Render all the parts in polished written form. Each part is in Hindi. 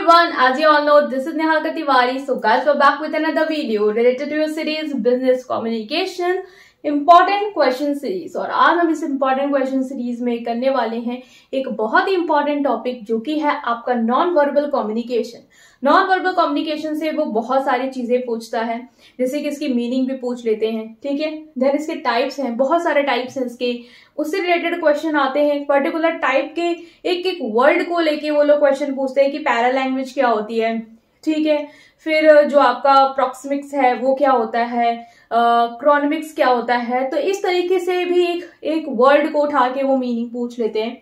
everyone, as you all know, this is Nihalika Tiwari. So guys, we're back with another video related to your series Business Communication important question series. और आज हम इस इम्पॉर्टेंट क्वेश्चन सीरीज में करने वाले हैं एक बहुत ही इम्पॉर्टेंट टॉपिक जो कि है आपका non verbal communication. Non verbal communication से वो बहुत सारी चीजें पूछता है, जैसे कि इसकी मीनिंग भी पूछ लेते हैं, ठीक है। देन इसके टाइप्स हैं, बहुत सारे टाइप्स हैं इसके, उससे रिलेटेड क्वेश्चन आते हैं। पर्टिकुलर टाइप के एक एक वर्ड को लेके वो लोग क्वेश्चन पूछते हैं कि पैरा लैंग्वेज क्या होती है, ठीक है। फिर जो आपका प्रॉक्सिमिक्स है वो क्या होता है, क्रोनिमिक्स क्या होता है। तो इस तरीके से भी एक वर्ड को उठा के वो मीनिंग पूछ लेते हैं,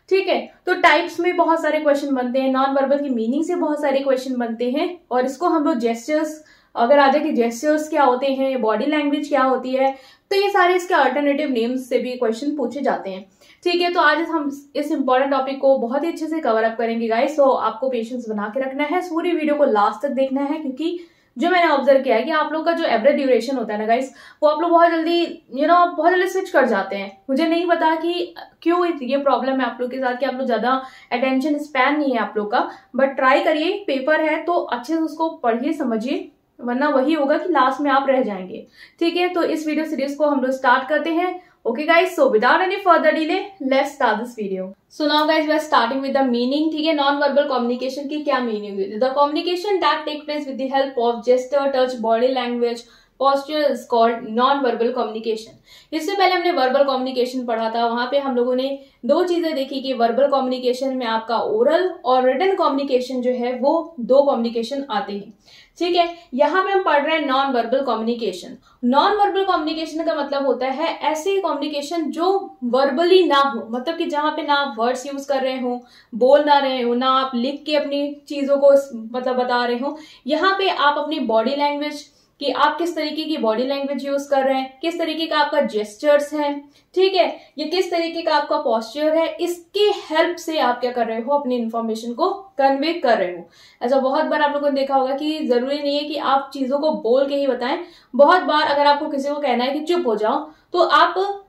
ठीक है। तो टाइप्स में बहुत सारे क्वेश्चन बनते हैं, नॉन वर्बल की मीनिंग से बहुत सारे क्वेश्चन बनते हैं। और इसको हम लोग जेस्चर्स, अगर आ जाए कि जेस्चर्स क्या होते हैं, बॉडी लैंग्वेज क्या होती है, तो ये सारे इसके अल्टरनेटिव नेम्स से भी क्वेश्चन पूछे जाते हैं, ठीक है। तो आज हम इस इंपॉर्टेंट टॉपिक को बहुत ही अच्छे से कवर अप करेंगे गाइस। तो आपको पेशेंस बना के रखना है, पूरी वीडियो को लास्ट तक देखना है, क्योंकि जो मैंने ऑब्जर्व किया है कि आप लोग का जो एवरेज ड्यूरेशन होता है ना गाइस, वो आप लोग बहुत जल्दी बहुत जल्दी स्विच कर जाते हैं। मुझे नहीं पता कि क्यों ये प्रॉब्लम है आप लोग के साथ कि आप लोग ज्यादा अटेंशन स्पैन नहीं है आप लोग का। बट ट्राई करिए, पेपर है तो अच्छे से उसको पढ़िए समझिए, वरना वही होगा कि लास्ट में आप रह जाएंगे, ठीक है। तो इस वीडियो सीरीज को हम लोग स्टार्ट करते हैं। Okay guys, so without any further delay, let's start this video. So now guys, we are starting with the meaning, ठीक है। non-verbal communication की क्या meaning है? The communication that take place with the help of gesture, touch, body language, posture is called non-verbal communication. इससे पहले हमने verbal communication पढ़ा था, वहां पे हम लोगों ने दो चीजें देखी कि verbal communication में आपका oral और written communication जो है वो दो communication आते हैं, ठीक है। यहाँ पे हम पढ़ रहे हैं non verbal communication. Non verbal communication का मतलब होता है ऐसे कम्युनिकेशन जो वर्बली ना हो, मतलब कि जहाँ पे ना आप वर्ड्स यूज कर रहे हो, बोल ना रहे हो, ना आप लिख के अपनी चीजों को मतलब बता रहे हो। यहाँ पे आप अपनी बॉडी लैंग्वेज कि आप किस तरीके की बॉडी लैंग्वेज यूज कर रहे हैं, किस तरीके का आपका जेस्चर्स है, ठीक है, ये किस तरीके का आपका पोस्चर है, इसके हेल्प से आप क्या कर रहे हो, अपनी इंफॉर्मेशन को कन्वे कर रहे हो। ऐसा बहुत बार आप लोगों ने देखा होगा कि जरूरी नहीं है कि आप चीजों को बोल के ही बताएं। बहुत बार अगर आपको किसी को कहना है कि चुप हो जाओ, तो आप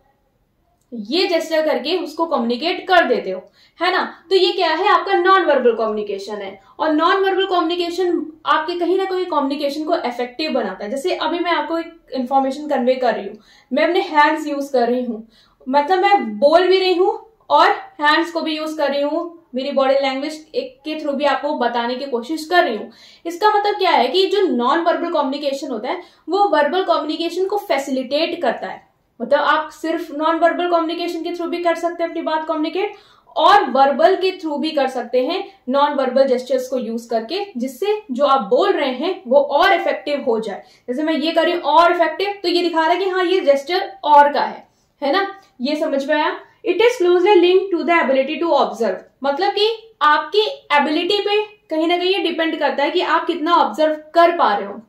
ये जेस्चर करके उसको कम्युनिकेट कर देते हो, है ना। तो ये क्या है, आपका नॉन वर्बल कम्युनिकेशन है। और नॉन वर्बल कम्युनिकेशन आपके कहीं ना कहीं कम्युनिकेशन को इफेक्टिव बनाता है। जैसे अभी मैं आपको एक इन्फॉर्मेशन कन्वे कर रही हूँ, मैं अपने हैंड्स यूज कर रही हूँ, मतलब मैं बोल भी रही हूँ और हैंड्स को भी यूज कर रही हूँ, मेरी बॉडी लैंग्वेज के थ्रू भी आपको बताने की कोशिश कर रही हूँ। इसका मतलब क्या है कि जो नॉन वर्बल कम्युनिकेशन होता है वो वर्बल कम्युनिकेशन को फैसिलिटेट करता है। मतलब आप सिर्फ नॉन वर्बल कम्युनिकेशन के थ्रू भी कर सकते हैं अपनी बात कम्युनिकेट, और वर्बल के थ्रू भी कर सकते हैं नॉन वर्बल जेस्चर्स को यूज करके, जिससे जो आप बोल रहे हैं वो और इफेक्टिव हो जाए। जैसे मैं ये कर रही हूँ और इफेक्टिव, तो ये दिखा रहा है कि हाँ ये जेस्चर और का है ना। ये समझ में आया। It is closely linked to the ability to observe, मतलब कि आपकी एबिलिटी पे कहीं ना कहीं ये डिपेंड करता है कि आप कितना ऑब्जर्व कर पा रहे हो।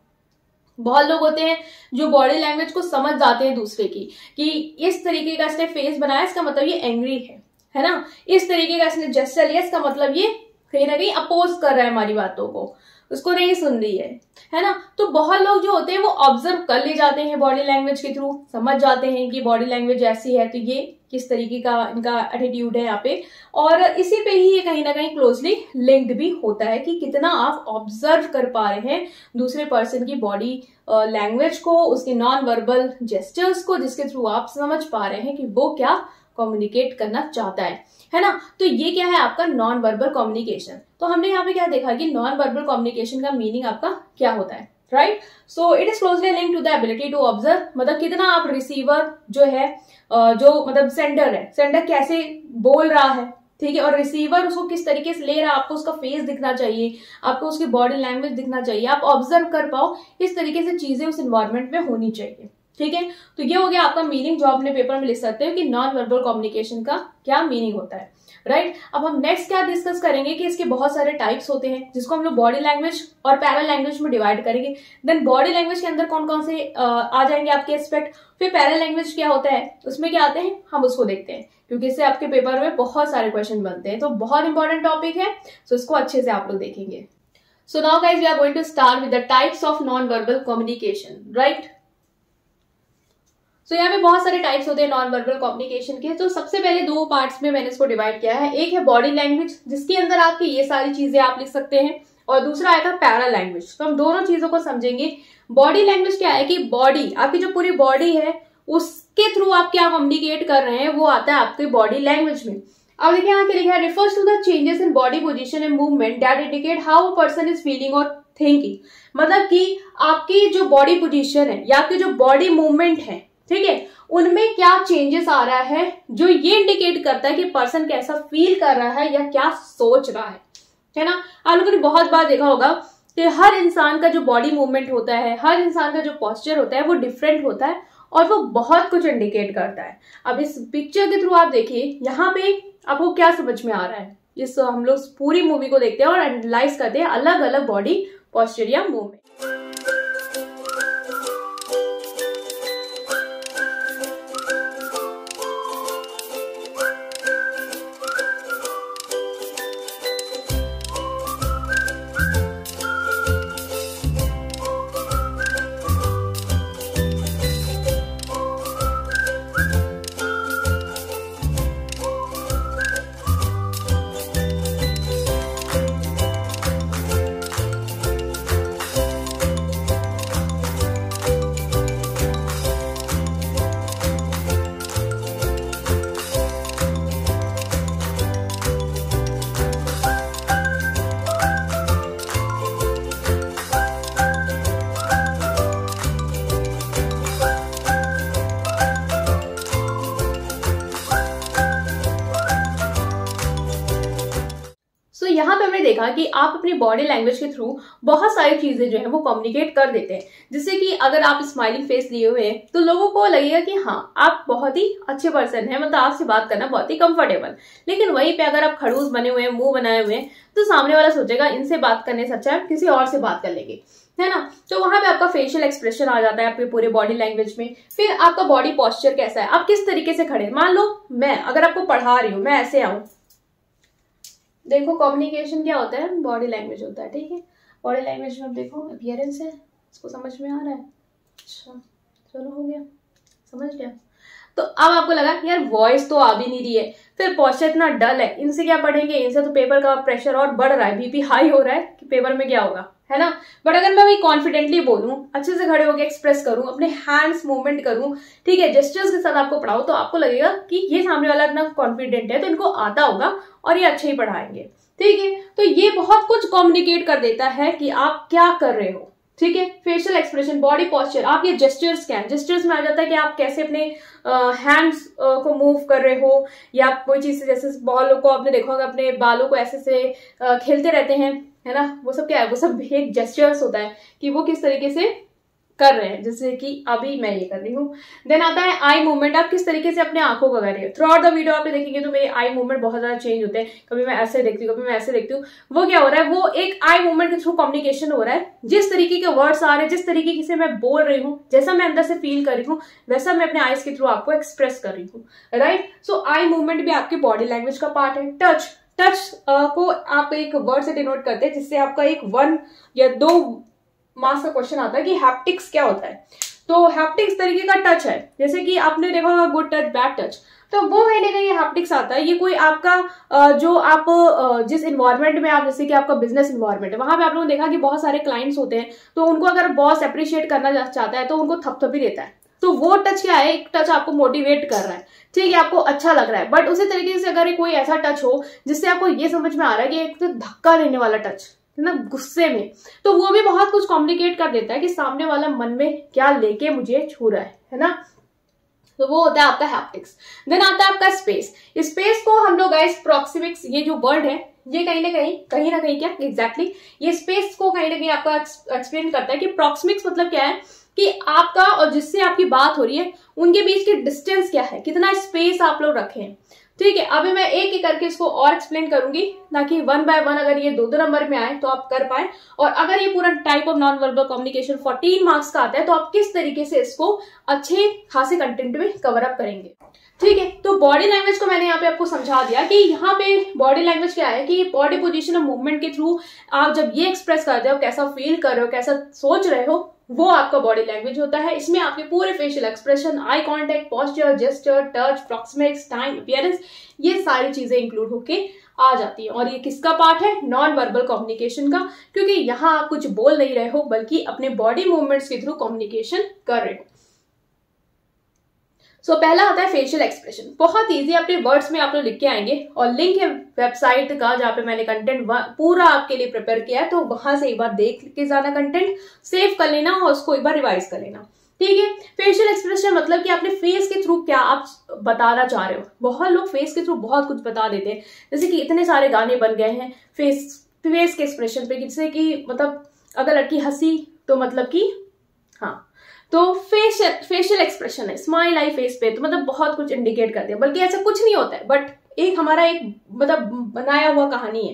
बहुत लोग होते हैं जो बॉडी लैंग्वेज को समझ जाते हैं दूसरे की, कि इस तरीके का इसने फेस बनाया, इसका मतलब ये एंग्री है ना। इस तरीके का इसने जेस्चर लिया, इसका मतलब ये कहीं ना कहीं अपोज कर रहा है हमारी बातों को, उसको नहीं सुन रही है ना। तो बहुत लोग जो होते हैं वो ऑब्जर्व कर ले जाते हैं बॉडी लैंग्वेज के थ्रू, समझ जाते हैं कि बॉडी लैंग्वेज ऐसी है तो ये किस तरीके का इनका एटीट्यूड है यहाँ पे। और इसी पे ही ये कहीं ना कहीं क्लोजली लिंक्ड भी होता है कि कितना आप ऑब्जर्व कर पा रहे हैं दूसरे पर्सन की बॉडी लैंग्वेज को, उसके नॉन वर्बल जेस्चर्स को, जिसके थ्रू आप समझ पा रहे हैं कि वो क्या कम्युनिकेट करना चाहता है ना। तो ये क्या है आपका नॉन वर्बल कम्युनिकेशन। तो हमने यहाँ पे क्या देखा कि नॉन वर्बल कम्युनिकेशन का मीनिंग आपका क्या होता है, right. So it is closely linked to the ability to observe, मतलब कितना आप रिसीवर जो है, जो मतलब सेंडर है, सेंडर कैसे बोल रहा है, ठीक है, और रिसीवर उसको किस तरीके से ले रहा है, आपको उसका फेस दिखना चाहिए, आपको उसकी बॉडी लैंग्वेज दिखना चाहिए, आप ऑब्जर्व कर पाओ, इस तरीके से चीजें उस एनवायरमेंट में होनी चाहिए, ठीक है। तो ये हो गया आपका मीनिंग जो अपने पेपर में लिख सकते हो कि नॉन वर्बल कम्युनिकेशन का क्या मीनिंग होता है, राइट। अब हम नेक्स्ट क्या डिस्कस करेंगे कि इसके बहुत सारे टाइप्स होते हैं, जिसको हम लोग बॉडी लैंग्वेज और पैरा लैंग्वेज में डिवाइड करेंगे। देन बॉडी लैंग्वेज के अंदर कौन कौन से आ जाएंगे आपके एस्पेक्ट, फिर पैरा लैंग्वेज क्या होता है, उसमें क्या आते हैं, हम उसको देखते हैं, क्योंकि इससे आपके पेपर में बहुत सारे क्वेश्चन बनते हैं। तो बहुत इंपॉर्टेंट टॉपिक है, सो इसको अच्छे से आप लोग देखेंगे। So now guys we are going to start with the types of non verbal communication, right. तो यहाँ पे बहुत सारे टाइप्स होते हैं नॉन वर्बल कम्युनिकेशन के। तो सबसे पहले दो पार्ट्स में मैंने इसको डिवाइड किया है। एक है बॉडी लैंग्वेज, जिसके अंदर आपकी ये सारी चीजें आप लिख सकते हैं, और दूसरा आया था पैरा लैंग्वेज। तो हम दोनों चीजों को समझेंगे। बॉडी लैंग्वेज क्या है कि बॉडी, आपकी जो पूरी बॉडी है उसके थ्रू आप क्या कम्युनिकेट कर रहे हैं वो आता है आपकी बॉडी लैंग्वेज में। अब देखिए यहाँ क्या लिखा है, refers to the changes in body position and movement that indicate how a person is feeling और थिंकिंग। मतलब कि आपकी जो बॉडी पोजीशन है या आपकी जो बॉडी मूवमेंट है, ठीक है, उनमें क्या चेंजेस आ रहा है जो ये इंडिकेट करता है कि पर्सन कैसा फील कर रहा है या क्या सोच रहा है ना। आप लोगों ने बहुत बार देखा होगा कि हर इंसान का जो बॉडी मूवमेंट होता है, हर इंसान का जो पोस्चर होता है वो डिफरेंट होता है और वो बहुत कुछ इंडिकेट करता है। अब इस पिक्चर के थ्रू आप देखिए यहाँ पे आपको क्या समझ में आ रहा है। इस हम लोग पूरी मूवी को देखते हैं और एनालाइज करते हैं अलग अलग बॉडी पोस्चर या मूवमेंट। यहाँ पे हमने देखा कि आप अपनी बॉडी लैंग्वेज के थ्रू बहुत सारी चीजें जो है वो कम्युनिकेट कर देते हैं। जिससे कि अगर आप स्माइलिंग फेस लिए हुए हैं तो लोगों को लगेगा कि हाँ आप बहुत ही अच्छे पर्सन हैं, मतलब आपसे बात करना बहुत ही कंफर्टेबल। लेकिन वहीं पे अगर आप खड़ूस बने हुए हैं, मुंह बनाए हुए हैं, तो सामने वाला सोचेगा इनसे बात करने से अच्छा किसी और से बात कर लेंगे, है ना। तो वहां पे आपका फेशियल एक्सप्रेशन आ जाता है आपके पूरे बॉडी लैंग्वेज में। फिर आपका बॉडी पोस्चर कैसा है, आप किस तरीके से खड़े। मान लो मैं अगर आपको पढ़ा रही हूँ, मैं ऐसे आऊं, देखो कम्युनिकेशन क्या होता है, बॉडी लैंग्वेज होता है, ठीक है। बॉडी लैंग्वेज में आप देखो अपीयरेंस है, इसको समझ में आ रहा है, अच्छा चलो हो गया, समझ गया। तो अब आपको लगा यार वॉइस तो आ भी नहीं रही है, फिर पोस्चर इतना डल है, इनसे क्या पढ़ेंगे, इनसे तो पेपर का प्रेशर और बढ़ रहा है, बीपी हाई हो रहा है कि पेपर में क्या होगा, है ना। बट अगर मैं वही कॉन्फिडेंटली बोलूं, अच्छे से खड़े होकर एक्सप्रेस करूं, अपने हैंड्स मूवमेंट करूं, ठीक है, जेस्चर्स के साथ आपको पढ़ाऊं, तो आपको लगेगा कि ये सामने वाला इतना कॉन्फिडेंट है तो इनको आता होगा और ये अच्छे ही पढ़ाएंगे, ठीक है। तो ये बहुत कुछ कम्युनिकेट कर देता है कि आप क्या कर रहे हो, ठीक है। फेशियल एक्सप्रेशन, बॉडी पोस्चर, आपके जेस्चर्स क्या है, जेस्चर्स में आ जाता है कि आप कैसे अपने हैंड्स को मूव कर रहे हो, या कोई चीज से जैसे बॉल को आपने देखा होगा अपने बालों को ऐसे से खेलते रहते हैं, है ना, वो सब क्या है, वो सब एक जेस्चर्स होता है कि वो किस तरीके से कर रहे हैं, जैसे कि अभी मैं ये कर रही हूँ। देन आता है आई मूवमेंट, आप किस तरीके से अपने आंखों को कर रही है। थ्रू आउट द वीडियो आप देखेंगे तो मेरे आई मूवमेंट बहुत ज्यादा चेंज होते हैं, कभी मैं ऐसे देखती हूँ, कभी मैं ऐसे देखती हूँ। वो क्या हो रहा है, वो एक आई मूवमेंट के थ्रू कम्युनिकेशन हो रहा है। जिस तरीके के वर्ड्स आ रहे हैं, जिस तरीके से मैं बोल रही हूँ, जैसा मैं अंदर से फील कर रही हूँ, वैसा मैं अपने आईज के थ्रू आपको एक्सप्रेस कर रही हूँ, राइट। सो आई मूवमेंट भी आपकी बॉडी लैंग्वेज का पार्ट है। टच को आप एक वर्ड से डिनोट करते हैं, जिससे आपका एक 1 या 2 मार्क्स का क्वेश्चन आता है कि हैप्टिक्स क्या होता है। तो हैप्टिक्स तरीके का टच है, जैसे कि आपने देखा होगा गुड टच, बैड टच, तो वो कहीं ना कहीं हैप्टिक्स आता है। ये कोई आपका जो आप जिस इन्वायरमेंट में आप, जैसे कि आपका बिजनेस इन्वायरमेंट है, वहां पे आप लोगों ने देखा कि बहुत सारे क्लाइंट्स होते हैं, तो उनको अगर बॉस अप्रिशिएट करना चाहता है तो उनको थपथपी देता है। तो वो टच क्या है, एक टच आपको मोटिवेट कर रहा है, ठीक है, आपको अच्छा लग रहा है। बट उसी तरीके से अगर कोई ऐसा टच हो जिससे आपको ये समझ में आ रहा है कि एक तो धक्का देने वाला टच है ना, गुस्से में, तो वो भी बहुत कुछ कम्युनिकेट कर देता है कि सामने वाला मन में क्या लेके मुझे छू रहा है ना। तो वो होता है आपका हैप्टिक्स। देन आता है आपका स्पेस। स्पेस को हम लोग गाइस प्रॉक्सिमिक्स, ये जो वर्ड है ये कहीं ना कहीं क्या एग्जैक्टली ये स्पेस को कहीं ना कहीं आपका एक्सप्लेन करता है कि प्रॉक्सिमिक्स मतलब क्या है कि आपका और जिससे आपकी बात हो रही है उनके बीच की डिस्टेंस क्या है, कितना स्पेस आप लोग रखे हैं, ठीक है। अभी मैं एक एक करके इसको और एक्सप्लेन करूंगी ताकि 1 बाय 1 अगर ये 2 नंबर में आए तो आप कर पाए, और अगर ये पूरा type of non verbal communication 14 marks का आता है तो आप किस तरीके से इसको अच्छे खासे कंटेंट में कवर अप करेंगे, ठीक है। तो बॉडी लैंग्वेज को मैंने यहाँ पे आपको समझा दिया कि यहाँ पे बॉडी लैंग्वेज क्या है कि बॉडी पोजीशन और मूवमेंट के थ्रू आप जब ये एक्सप्रेस करते हो, कैसा फील कर रहे हो, कैसा सोच रहे हो, वो आपका बॉडी लैंग्वेज होता है। इसमें आपके पूरे facial expression, eye contact, posture, gesture, touch, proxemics, time, appearance, ये सारी चीजें इंक्लूड होके आ जाती है। और ये किसका पार्ट है? नॉन वर्बल कम्युनिकेशन का, क्योंकि यहाँ आप कुछ बोल नहीं रहे हो बल्कि अपने बॉडी मूवमेंट्स के थ्रू कम्युनिकेशन कर रहे हो। सो पहला आता है फेशियल एक्सप्रेशन। बहुत इजी, अपने वर्ड्स में आप लोग लिख के आएंगे और लिंक है वेबसाइट का जहाँ पे मैंने कंटेंट पूरा आपके लिए प्रिपेयर किया है, तो वहां से एक बार देख के जाना, कंटेंट सेव कर लेना और उसको एक बार रिवाइज कर लेना, ठीक है। फेशियल एक्सप्रेशन मतलब कि अपने फेस के थ्रू क्या आप बताना चाह रहे हो। बहुत लोग फेस के थ्रू बहुत कुछ बता देते हैं, जैसे कि इतने सारे गाने बन गए हैं फेस के एक्सप्रेशन पे, जिससे कि मतलब अगर लड़की हंसी तो मतलब कि हाँ, तो फेशियल एक्सप्रेशन है, स्माइल आई फेस पे, तो मतलब बहुत कुछ इंडिकेट करते हैं। बल्कि ऐसा कुछ नहीं होता है, बट एक हमारा एक मतलब बनाया हुआ कहानी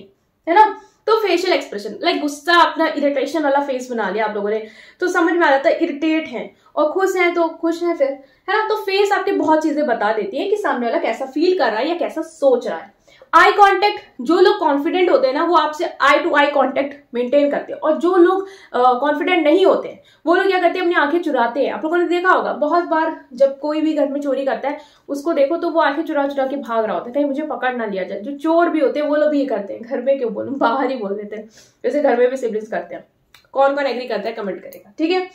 है ना। तो फेशियल एक्सप्रेशन लाइक गुस्सा, अपना इरिटेशन वाला फेस बना लिया आप लोगों ने, तो समझ में आ जाता है इरिटेट है, और खुश हैं तो खुश हैं फिर, है ना। तो फेस आपके बहुत चीजें बता देती है कि सामने वाला कैसा फील कर रहा है या कैसा सोच रहा है। आई कांटेक्ट, जो लोग कॉन्फिडेंट होते हैं ना वो आपसे आई टू आई कांटेक्ट मेंटेन करते हैं, और जो लोग कॉन्फिडेंट नहीं होते हैं वो लोग क्या करते हैं, अपनी आंखें चुराते हैं। आप लोगों ने देखा होगा बहुत बार, जब कोई भी घर में चोरी करता है उसको देखो तो वो आंखें चुरा चुरा के भाग रहा होता है, कहीं मुझे पकड़ ना लिया जाए। जो चोर भी होते हैं वो लोग भी ये करते हैं, घर में क्यों बोलूं, बाहर ही बोल देते हैं, जैसे घर में भी सिबलिंग्स करते हैं। कौन कौन एग्री करता है कमेंट करेगा, ठीक है।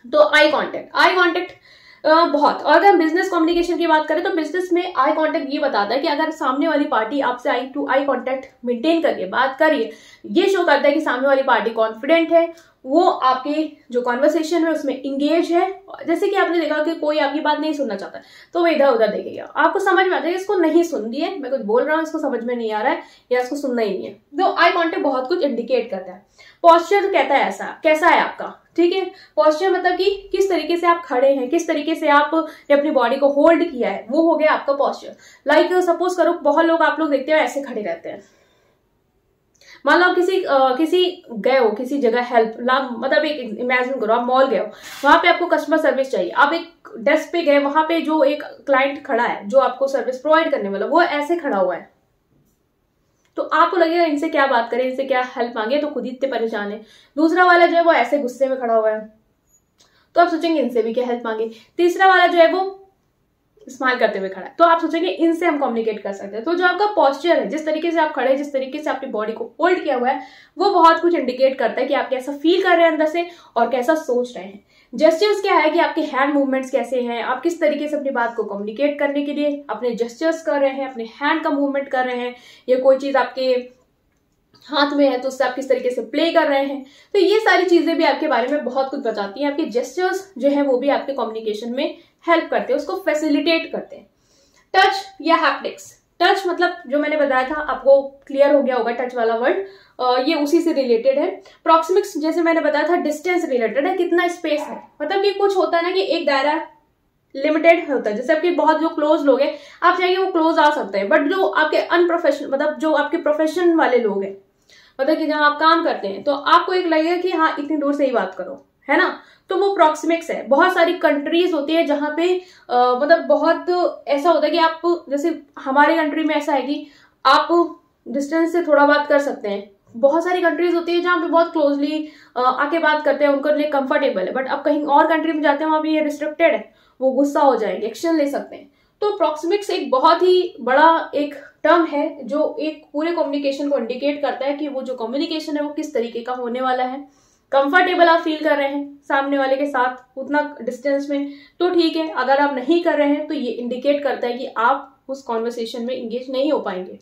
तो आई कांटेक्ट बहुत। और अगर हम बिजनेस कम्युनिकेशन की बात करें तो बिजनेस में आई कांटेक्ट ये बताता है कि अगर सामने वाली पार्टी आपसे आई टू आई कांटेक्ट मेंटेन करिए, बात करिए, ये शो करता है कि सामने वाली पार्टी कॉन्फिडेंट है, वो आपके जो कॉन्वर्सेशन है उसमें इंगेज है। जैसे कि आपने देखा कि कोई आपकी बात नहीं सुनना चाहता तो वो इधर उधर देखेगा, आपको समझ में आता है इसको नहीं सुन रही है, मैं कुछ बोल रहा हूँ इसको समझ में नहीं आ रहा है या इसको सुनना ही नहीं है। तो आई कांटेक्ट बहुत कुछ इंडिकेट करता है। पॉस्चर कहता है ऐसा कैसा है आपका, ठीक है। पॉस्चर मतलब कि किस तरीके से आप खड़े हैं, किस तरीके से आपने अपनी बॉडी को होल्ड किया है, वो हो गया आपका पॉस्चर। लाइक सपोज करो बहुत लोग आप लोग देखते हो ऐसे खड़े रहते हैं। मान लो आप किसी गए हो किसी जगह हेल्प, मतलब एक इमेजिन करो आप मॉल गए हो, वहां पे आपको कस्टमर सर्विस चाहिए, आप एक डेस्क पे गए, वहां पे जो एक क्लाइंट खड़ा है जो आपको सर्विस प्रोवाइड करने वाला वो ऐसे खड़ा हुआ है, तो आपको लगेगा इनसे क्या बात करें, इनसे क्या हेल्प मांगे, तो खुद ही इतने परेशान है। दूसरा वाला जो है वो ऐसे गुस्से में खड़ा हुआ है, तो आप सोचेंगे इनसे भी क्या हेल्प मांगे। तीसरा वाला जो है वो स्माइल करते हुए खड़ा है, तो आप सोचेंगे इनसे हम कम्युनिकेट कर सकते हैं। तो जो आपका पोस्चर है, जिस तरीके से आप खड़े हैं, जिस तरीके से आपकी बॉडी को होल्ड किया हुआ है, वो बहुत कुछ इंडिकेट करता है कि आप कैसा फील कर रहे हैं अंदर से और कैसा सोच रहे हैं। जेस्चर्स क्या है कि आपके हैंड मूवमेंट्स कैसे हैं, आप किस तरीके से अपनी बात को कम्युनिकेट करने के लिए अपने जेस्चर्स कर रहे हैं, अपने हैंड का मूवमेंट कर रहे हैं, या कोई चीज आपके हाथ में है तो उससे आप किस तरीके से प्ले कर रहे हैं। तो ये सारी चीजें भी आपके बारे में बहुत कुछ बताती हैं। आपके जेस्चर्स जो है वो भी आपके कम्युनिकेशन में हेल्प करते हैं, उसको फैसिलिटेट करते हैं। टच या हैप्टिक्स, टच मतलब जो मैंने बताया था आपको क्लियर हो गया होगा, टच वाला वर्ड ये उसी से रिलेटेड है। प्रॉक्सिमिक्स जैसे मैंने बताया था डिस्टेंस रिलेटेड है, कितना स्पेस है, मतलब कि कुछ होता है ना कि एक दायरा लिमिटेड होता है, जैसे आपके बहुत जो क्लोज लोग हैं आप चाहिए वो क्लोज आ सकते हैं, बट जो आपके अनप्रोफेशनल मतलब जो आपके प्रोफेशन वाले लोग हैं, मतलब कि जहां आप काम करते हैं, तो आपको एक लगेगा कि हाँ इतनी दूर से ही बात करो, है ना, तो वो प्रॉक्सिमिक्स है। बहुत सारी कंट्रीज होती है जहां पे मतलब बहुत ऐसा होता है कि आप जैसे हमारे कंट्री में ऐसा है कि आप डिस्टेंस से थोड़ा बात कर सकते हैं। बहुत सारी कंट्रीज होती है जहां पे बहुत क्लोजली आके बात करते हैं, उनके लिए कंफर्टेबल है, बट अब कहीं और कंट्री में जाते हैं वहां पे ये रिस्ट्रिक्टेड है, वो गुस्सा हो जाएंगे, एक्शन ले सकते हैं। तो प्रॉक्सिमिक्स एक बहुत ही बड़ा एक टर्म है जो एक पूरे कम्युनिकेशन को इंडिकेट करता है कि वो जो कम्युनिकेशन है वो किस तरीके का होने वाला है। कंफर्टेबल आप फील कर रहे हैं सामने वाले के साथ उतना डिस्टेंस में तो ठीक है, अगर आप नहीं कर रहे हैं तो ये इंडिकेट करता है कि आप उस कॉन्वर्सेशन में इंगेज नहीं हो पाएंगे।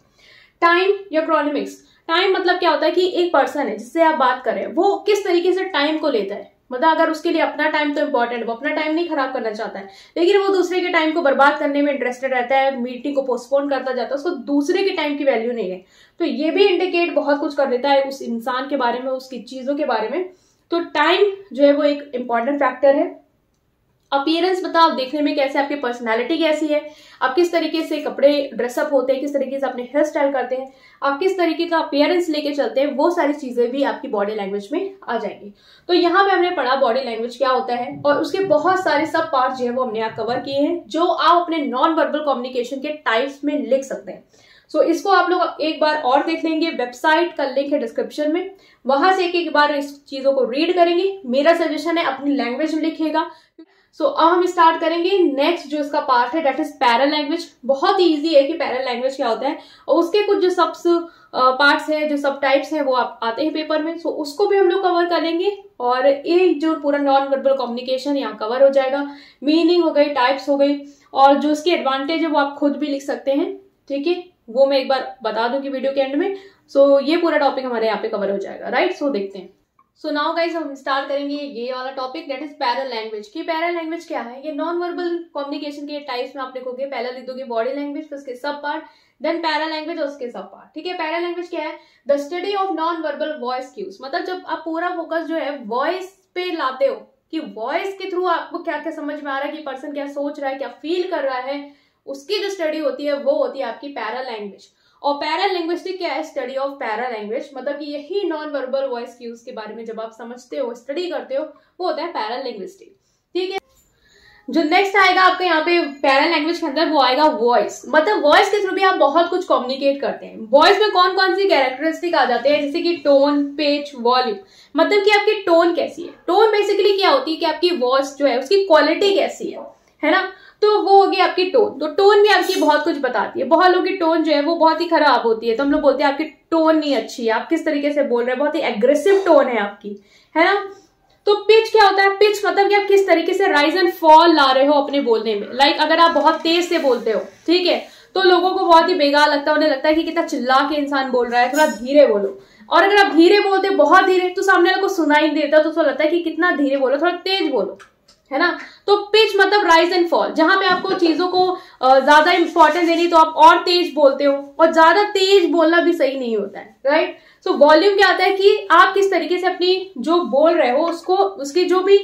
टाइम या क्रोनिमिक्स, टाइम मतलब क्या होता है कि एक पर्सन है जिससे आप बात कर रहे हैं वो किस तरीके से टाइम को लेता है, मतलब अगर उसके लिए अपना टाइम तो इंपॉर्टेंट, वो अपना टाइम नहीं खराब करना चाहता है, लेकिन वो दूसरे के टाइम को बर्बाद करने में इंटरेस्टेड रहता है, मीटिंग को पोस्टपोन करता जाता है, उसको दूसरे के टाइम की वैल्यू नहीं है। तो ये भी इंडिकेट बहुत कुछ कर देता है उस इंसान के बारे में, उसकी चीजों के बारे में। तो टाइम जो है वो एक इंपॉर्टेंट फैक्टर है। अपीयरेंस बताओ, देखने में कैसे, आपकी पर्सनैलिटी कैसी है, आप किस तरीके से कपड़े ड्रेसअप होते हैं, किस तरीके से अपने हेयर स्टाइल करते हैं, आप किस तरीके का अपीयरेंस लेके चलते हैं, वो सारी चीजें भी आपकी बॉडी लैंग्वेज में आ जाएंगी। तो यहाँ पे हमने पढ़ा बॉडी लैंग्वेज क्या होता है, और उसके बहुत सारे सब पार्ट्स जो है वो हमने यहाँ कवर किए हैं, जो आप अपने नॉन वर्बल कम्युनिकेशन के टाइप्स में लिख सकते हैं। सो इसको आप लोग एक बार और देख लेंगे, वेबसाइट का लिंक है डिस्क्रिप्शन में, वहां से एक बार इस चीजों को रीड करेंगे। मेरा सजेशन है अपनी लैंग्वेज में लिखिएगा। सो अब हम स्टार्ट करेंगे नेक्स्ट जो इसका पार्ट है, दैट इज पैरल लैंग्वेज। बहुत ही ईजी है कि पैरल लैंग्वेज क्या होता है, और उसके कुछ जो सब पार्ट्स हैं, जो सब टाइप्स हैं, वो आप आते हैं पेपर में। सो उसको भी हम लोग कवर कर लेंगे, और ये जो पूरा नॉन वर्बल कम्युनिकेशन यहाँ कवर हो जाएगा। मीनिंग हो गई, टाइप्स हो गई, और जो इसकी एडवांटेज है वो आप खुद भी लिख सकते हैं, ठीक है, वो मैं एक बार बता दूंगी वीडियो के एंड में। सो ये पूरा टॉपिक हमारे यहाँ पे कवर हो जाएगा, राइट। सो देखते हैं। सो नाउ गाइज हम स्टार्ट करेंगे ये वाला topic, that is parallel language. की पैरल लैंग्वेज क्या है? ये नॉन वर्बल कम्युनिकेशन के टाइप्स में आप लिखोगे, पहले लिख दोगे बॉडी लैंग्वेज, फिर उसके सब पार्ट, देन पैरल लैंग्वेज और उसके सब पार्ट, ठीक है। पैरल लैंग्वेज क्या है? The study of non verbal voice cues. मतलब जब आप पूरा फोकस जो है वॉइस पे लाते हो, कि वॉइस के थ्रू आपको क्या क्या समझ में आ रहा है, कि पर्सन क्या सोच रहा है, क्या फील कर रहा है, उसकी जो स्टडी होती है वो होती है आपकी पैरल लैंग्वेज। और पैरल लिंग्विस्टिक क्या है? Study of parallel language. मतलब कि यही नॉन वर्बल वॉइस क्यूज के बारे में जब आप समझते हो, स्टडी करते हो, वो होता है पैरल लिंग्विस्टिक, ठीक है। जो नेक्स्ट आएगा आपके यहाँ पे पैरल लैंग्वेज के अंदर, वो आएगा वॉइस। मतलब वॉइस के थ्रू भी आप बहुत कुछ कम्युनिकेट करते हैं। वॉइस में कौन कौन सी कैरेक्टरिस्टिक आ जाते हैं, जैसे कि टोन, पिच, वॉल्यूम। मतलब कि आपकी टोन कैसी है। टोन बेसिकली क्या होती है कि आपकी वॉइस जो है उसकी क्वालिटी कैसी है ना। तो वो होगी आपकी टोन। तो टोन भी आपकी बहुत कुछ बताती है। बहुत लोगों की टोन जो है वो बहुत ही खराब होती है, तो हम लोग बोलते हैं आपकी टोन नहीं अच्छी है, आप किस तरीके से बोल रहे हैं, बहुत ही एग्रेसिव टोन है आपकी, है ना। तो पिच क्या होता है? पिच मतलब कि आप किस तरीके से राइज एंड फॉल ला रहे हो अपने बोलने में। लाइक अगर आप बहुत तेज से बोलते हो, ठीक है, तो लोगों को बहुत ही बेकार लगता है, उन्हें लगता है कि कितना चिल्ला के इंसान बोल रहा है, थोड़ा धीरे बोलो। और अगर आप धीरे बोलते बहुत धीरे, तो सामने वाले को सुनाई नहीं देता, तो उसको लगता है कि कितना धीरे बोलो, थोड़ा तेज बोलो, है ना। तो पिच मतलब राइज एंड फॉल, जहां पे आपको चीजों को ज्यादा इंपॉर्टेंस देनी, तो आप और तेज बोलते हो, और ज्यादा तेज बोलना भी सही नहीं होता है, राइट। सो वॉल्यूम क्या आता है कि आप किस तरीके से अपनी जो बोल रहे हो उसको, उसकी जो भी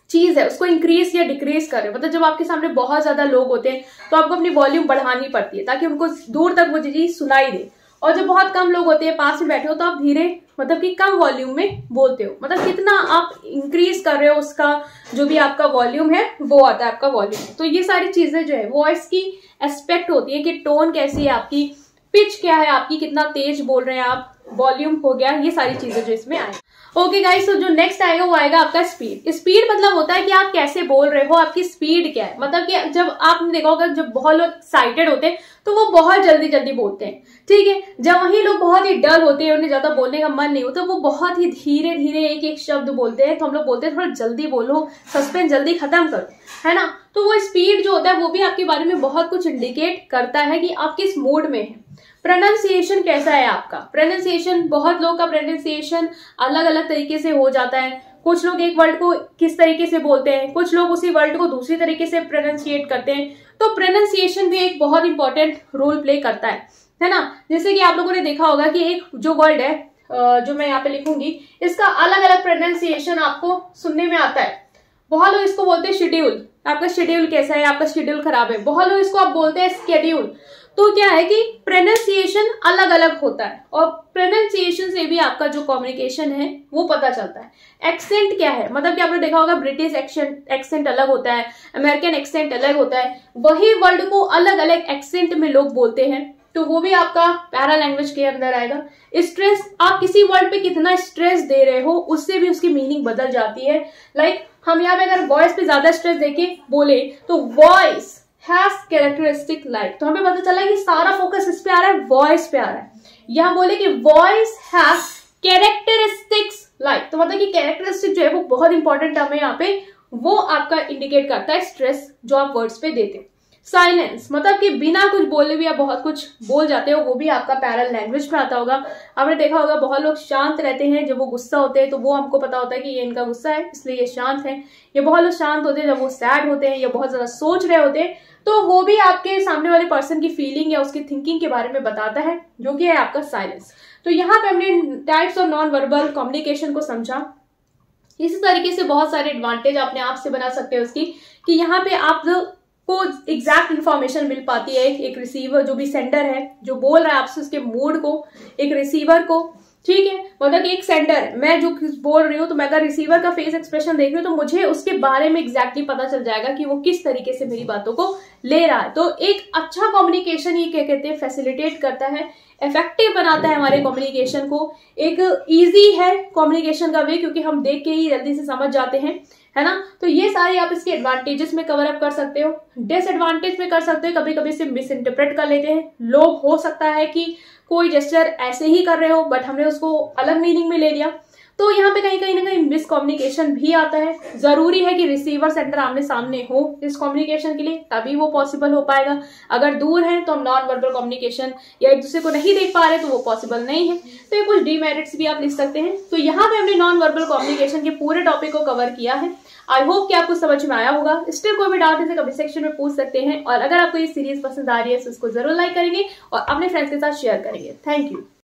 चीज है उसको इंक्रीज या डिक्रीज कर रहे हो। मतलब जब आपके सामने बहुत ज्यादा लोग होते हैं तो आपको अपनी वॉल्यूम बढ़ानी पड़ती है ताकि उनको दूर तक वो चीज सुनाई दे। और जब बहुत कम लोग होते हैं, पास में बैठे हो, तो आप धीरे, मतलब कि कम वॉल्यूम में बोलते हो। मतलब कितना आप इंक्रीज कर रहे हो, उसका जो भी आपका वॉल्यूम है वो आता है आपका वॉल्यूम। तो ये सारी चीजें जो है वॉइस की एस्पेक्ट होती है, कि टोन कैसी है आपकी, पिच क्या है आपकी, कितना तेज बोल रहे हैं आप, वॉल्यूम हो गया, ये सारी चीजें जो इसमें आए। ओके गाइस, तो जो नेक्स्ट आएगा वो आएगा आपका स्पीड। स्पीड मतलब होता है कि आप कैसे बोल रहे हो, आपकी स्पीड क्या है। मतलब कि जब आपने देखा होगा, जब बहुत लोग एक्साइटेड होते हैं तो वो बहुत जल्दी जल्दी बोलते हैं, ठीक है। जब वही लोग बहुत ही डल होते हैं, उन्हें ज्यादा बोलने का मन नहीं होता, वो बहुत ही धीरे धीरे एक एक शब्द बोलते हैं। तो हम लोग बोलते हैं थोड़ा जल्दी बोलो, सस्पेंस जल्दी खत्म करो, है ना। तो वो स्पीड जो होता है वो भी आपके बारे में बहुत कुछ इंडिकेट करता है कि आप किस मूड में है। प्रोनाउंसिएशन कैसा है आपका। प्रोनाउंसिएशन, बहुत लोगों का प्रोनाउंसिएशन अलग अलग तरीके से हो जाता है। कुछ लोग एक वर्ड को किस तरीके से बोलते हैं, कुछ लोग उसी वर्ड को दूसरी तरीके से प्रोनाउंसिएट करते हैं। तो प्रोनाउंसिएशन भी एक बहुत इंपॉर्टेंट रोल प्ले करता है ना। जैसे कि आप लोगों ने देखा होगा कि एक जो वर्ड है, जो मैं यहाँ पे लिखूंगी, इसका अलग अलग प्रोनाउंसिएशन आपको सुनने में आता है। बहुत लोग इसको बोलते हैं शेड्यूल। आपका शेड्यूल कैसा है, आपका शेड्यूल खराब है। बहुत लोग इसको आप बोलते हैं स्केड्यूल। तो क्या है कि प्रोनाउंसिएशन अलग अलग होता है, और प्रोनाउंसिएशन से भी आपका जो कम्युनिकेशन है वो पता चलता है। एक्सेंट क्या है, मतलब कि आपने देखा होगा ब्रिटिश एक्सेंट अलग होता है, अमेरिकन एक्सेंट अलग होता है। वही वर्ड को अलग अलग एक्सेंट में लोग बोलते हैं, तो वो भी आपका पैरा लैंग्वेज के अंदर आएगा। स्ट्रेस, आप किसी वर्ड पे कितना स्ट्रेस दे रहे हो, उससे भी उसकी मीनिंग बदल जाती है। लाइक हम यहाँ पे अगर वॉइस पे ज्यादा स्ट्रेस देके बोले तो वॉइस हैज कैरेक्टरिस्टिक लाइक, तो हमें पता चला कि सारा फोकस इस पे आ रहा है, वॉइस पे आ रहा है। यहाँ बोले कि वॉइस हैज कैरेक्टरिस्टिक्स लाइक, तो मतलब कि कैरेक्टरिस्टिक जो है वो बहुत इंपॉर्टेंट टर्म है यहाँ पे, वो आपका इंडिकेट करता है स्ट्रेस जो आप वर्ड्स पे देते हैं। साइलेंस मतलब कि बिना कुछ बोले भी आप बहुत कुछ बोल जाते हो, वो भी आपका पैरल लैंग्वेज में आता होगा। आपने देखा होगा बहुत लोग शांत रहते हैं, जब वो गुस्सा होते हैं तो वो हमको पता होता है कि ये इनका गुस्सा है इसलिए ये शांत है। ये बहुत लोग शांत होते हैं जब वो सैड होते हैं या बहुत ज्यादा सोच रहे होते हैं, तो वो भी आपके सामने वाले पर्सन की फीलिंग या उसकी थिंकिंग के बारे में बताता है, जो कि है आपका साइलेंस। तो यहाँ पे हमने types of non verbal communication को समझा। इसी तरीके से बहुत सारे एडवांटेज अपने आप से बना सकते हो उसकी, कि यहाँ पे आप को एग्जैक्ट इन्फॉर्मेशन मिल पाती है। एक रिसीवर जो भी सेंडर है जो बोल रहा है आपसे, उसके मूड को, एक रिसीवर को, ठीक है। मतलब कि एक सेंडर है, मैं जो बोल रही हूँ, तो मैं अगर रिसीवर का फेस एक्सप्रेशन देख रही हूँ तो मुझे उसके बारे में एग्जैक्टली पता चल जाएगा कि वो किस तरीके से मेरी बातों को ले रहा है। तो एक अच्छा कम्युनिकेशन ये क्या कहते हैं, फैसिलिटेट करता है, इफेक्टिव बनाता है हमारे कम्युनिकेशन को। एक इजी है कम्युनिकेशन का वे, क्योंकि हम देख के ही जल्दी से समझ जाते हैं, है ना। तो ये सारे आप इसके एडवांटेजेस में कवर अप कर सकते हो। डिसएडवांटेज में कर सकते हो, कभी कभी इसे मिस इंटरप्रेट कर लेते हैं लोग। हो सकता है कि कोई जेस्चर ऐसे ही कर रहे हो बट हमने उसको अलग मीनिंग में ले लिया, तो यहाँ पे कहीं ना कहीं मिसकम्युनिकेशन भी आता है। जरूरी है कि रिसीवर सेंटर आमने सामने हो इस कम्युनिकेशन के लिए, तभी वो पॉसिबल हो पाएगा। अगर दूर है तो हम नॉन वर्बल कम्युनिकेशन या एक दूसरे को नहीं देख पा रहे तो वो पॉसिबल नहीं है। तो ये कुछ डीमेरिट्स भी आप लिख सकते हैं। तो यहाँ पे हमने नॉन वर्बल कम्युनिकेशन के पूरे टॉपिक को कवर किया है। आई होप कि आपको समझ में आया होगा। स्टिल कोई भी डाउट है कमेंट सेक्शन में पूछ सकते हैं, और अगर आपको ये सीरीज पसंद आ रही है तो इसको जरूर लाइक करेंगे और अपने फ्रेंड्स के साथ शेयर करेंगे। Thank you.